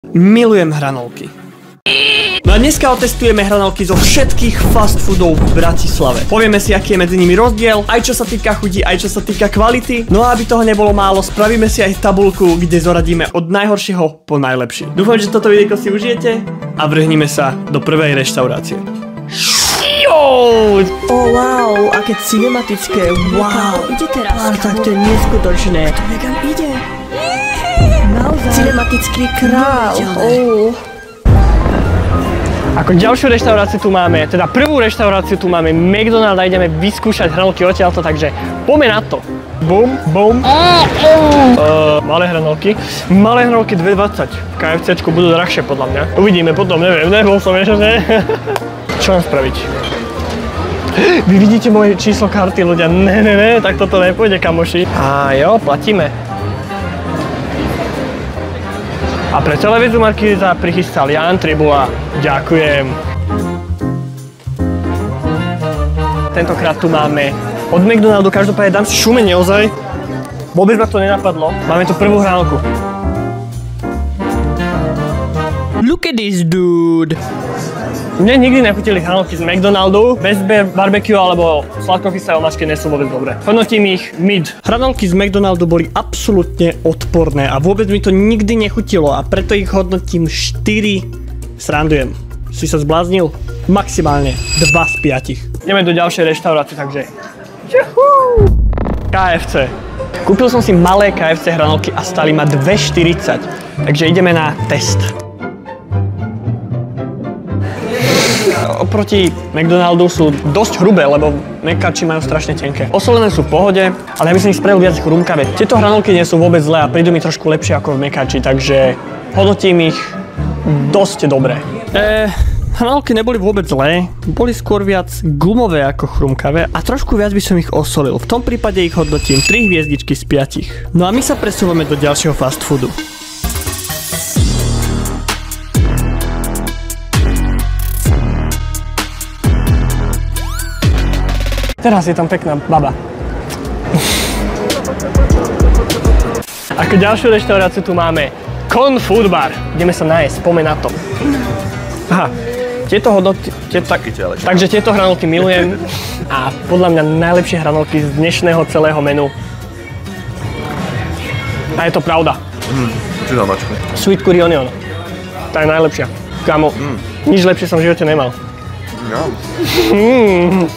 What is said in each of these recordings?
Milujem hranolky. No a dneska otestujeme hranolky zo všetkých fast foodov v Bratislave. Povieme si, aký je medzi nimi rozdiel, aj čo sa týka chuti, aj čo sa týka kvality. No a aby toho nebolo málo, spravíme si aj tabuľku, kde zoradíme od najhoršieho po najlepšie. Dúfam, že toto videjko si užijete a vrhnime sa do prvej reštaurácie. Oh wow, aké cinematické, wow. Ide teraz. Tak to je neskutočné. To niekam ide. Naozaj. Cinematický král. Oh. Ako ďalšiu reštauráciu tu máme, teda prvú reštauráciu tu máme McDonald's a ideme vyskúšať hranolky odtiaľto, takže poďme na to. Bum, bum. Malé hranolky 2,20. V KFCčku budú drahšie podľa mňa. Uvidíme potom, neviem, nebol som ešte, ne? Čo mám spraviť? Vy vidíte moje číslo karty, ľudia. Ne, tak toto nepôjde, kamoši. A jo, platíme. A pre televíziu Markíza prichystal Jan Tribula. Ďakujem. Tentokrát tu máme od McDonaldu, každopádne dám si šumenie ozaj. Vôbec ma to nenapadlo. Máme tu prvú hranolku. Look at this dude. Mne nikdy nechutili hranolky z McDonaldu, bez barbecue alebo sladkokysele omáčky nie sú vôbec dobré. Hodnotím ich mid. Hranolky z McDonaldu boli absolútne odporné a vôbec mi to nikdy nechutilo a preto ich hodnotím 4. Srandujem. Si sa zbláznil? Maximálne 2 z 5. Ideme do ďalšej reštaurácie, takže... KFC. Kúpil som si malé KFC hranolky a stali ma 2,40. Takže ideme na test. Oproti McDonaldu sú dosť hrubé, lebo mekači majú strašne tenké. Osolené sú v pohode, ale ja by som ich spravil viac chrumkavé. Tieto hranolky nie sú vôbec zlé a prídu mi trošku lepšie ako v mekači, takže hodnotím ich dosť dobre. Hranolky neboli vôbec zlé, boli skôr viac gumové ako chrumkavé a trošku viac by som ich osolil. V tom prípade ich hodnotím 3 hviezdičky z 5. No a my sa presúvame do ďalšieho fast foodu. Teraz je tam pekná baba. Ako ďalšiu reštauráciu tu máme Con Food Bar. Ideme sa nájsť, poďme na to. Aha, tieto hodnoty... Takže tieto hranolky milujem a podľa mňa najlepšie hranolky z dnešného celého menu. A je to pravda. Čo za mačku? Sweet curry onion. Tá je najlepšia. Kámo, nič lepšie som v živote nemal.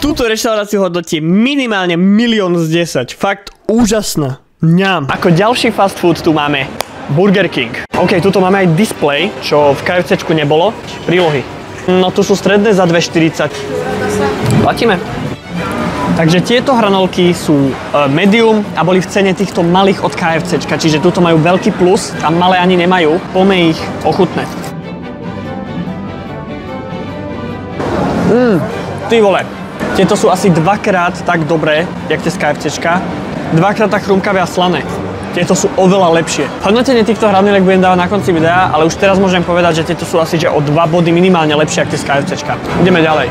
Túto reštauráciu hodnotím minimálne 1 z 10. Fakt úžasná. Ňam. Ako ďalší fast food tu máme Burger King. OK, tuto máme aj display, čo v KFCčku nebolo. Prílohy. No tu sú stredné za 2,40. Platíme. Takže tieto hranolky sú medium a boli v cene týchto malých od KFCčka, čiže tuto majú veľký plus a malé ani nemajú. Poďme ich ochutnať. Ty vole, tieto sú asi 2-krát tak dobré, jak tie z KFCčka. 2-krát tak chrumkavé a slané. Tieto sú oveľa lepšie. Hodnotenie týchto hranoliek budem dávať na konci videa, ale už teraz môžem povedať, že tieto sú asi že o 2 body minimálne lepšie, jak tie z KFCčka. Ideme ďalej.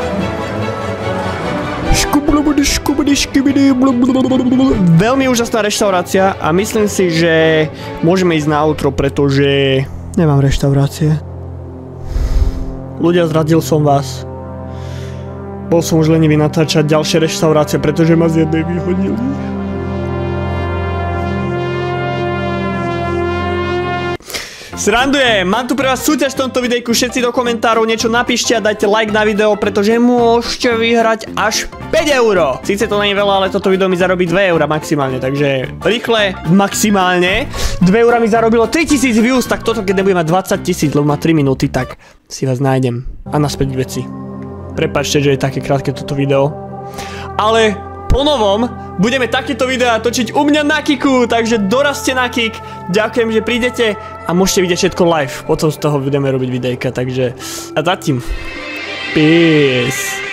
Veľmi úžasná reštaurácia a myslím si, že môžeme ísť na outro, pretože nemám reštaurácie. Ľudia, zradil som vás. Bol som už lenivý natáčať ďalšie reštaurácie, pretože ma z jednej vyhodili. Srandujem, mám tu pre vás súťaž v tomto videjku, všetci do komentárov niečo napíšte a dajte like na video, pretože môžete vyhrať až 5 €. Sice to nie je veľa, ale toto video mi zarobí 2 € maximálne, takže rýchle, maximálne. 2 € mi zarobilo 3000 views, tak toto keď nebude mať 20 000, lebo má 3 minúty, tak si vás nájdem a naspäť k veci. Prepáčte, že je také krátke toto video. Ale po novom budeme takéto videá točiť u mňa na Kiku, takže dorazte na Kik. Ďakujem, že prídete a môžete vidieť všetko live. Potom z toho budeme robiť videjka, takže a zatím. Peace.